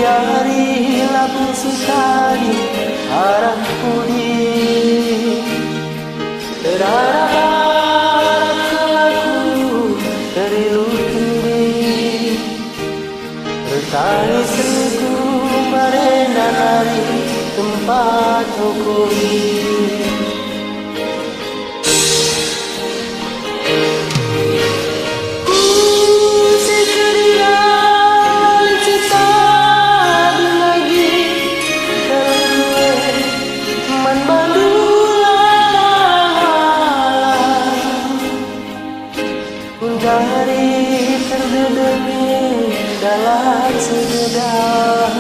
dari labu sekali arah budi terarah kelaku terilu tinggi bertani seku barena dari tempat hukumi. Dari terdedemi dalam segedar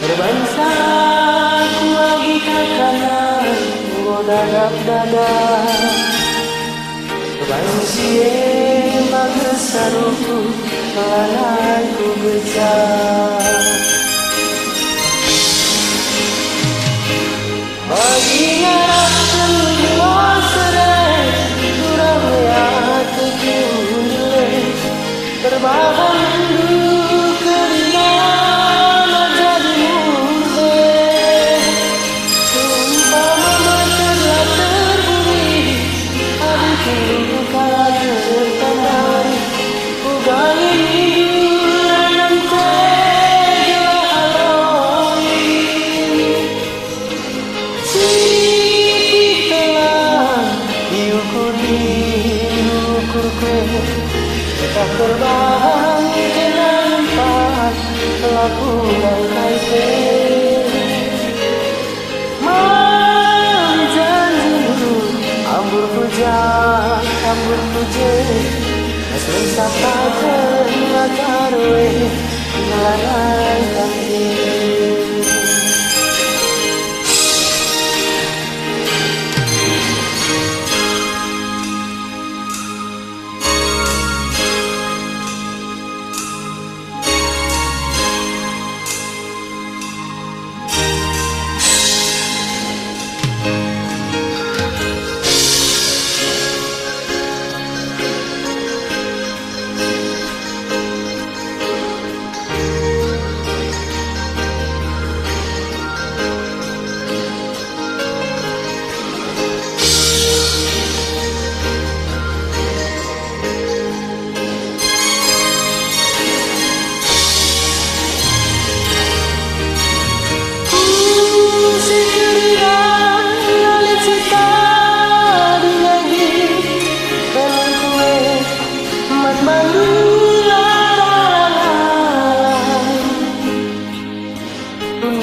berbangsa ku lagi kakanan godadap dada bangsie magesaruku melanai ku gejar bagi ngarapkan luasere durang liat terbahan dulu kerana jadi murbe sumpah mama telah terburi adikku kalah tertandari ugangi hidup tega aloi si telah diukur tak terbang kenapa laku langkai janjimu ambur puja ambur puje asal sapa kenakaroe melanai kami.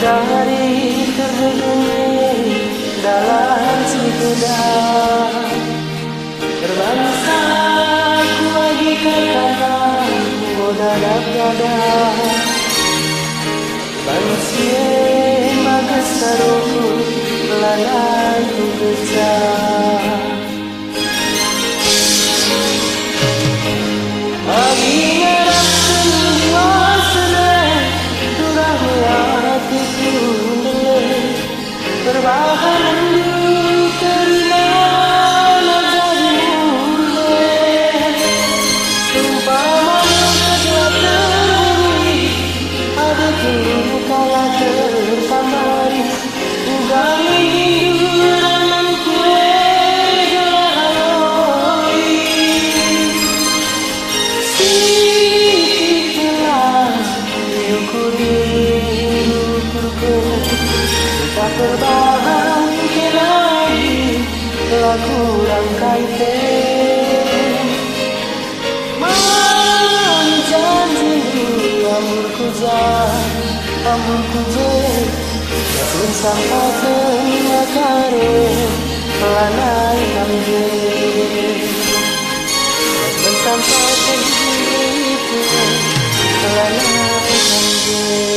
Dari terdedemi dalam segedar berbangsa ku lagi katakan godadap dada bangsie magasaruku melanai ku kejar bagi ngarapkan luasere durang hatiku berbahan dulu kerana jadi murbe sumpah mama telah terburi adikku kalah tertamari ugangi hidup dalam kue galoi si telah diukuri tak terbang lagi laku langkai janjimu ambur kuje pun sampai kenakare melanai kami pun sampai kenakare melanai kami.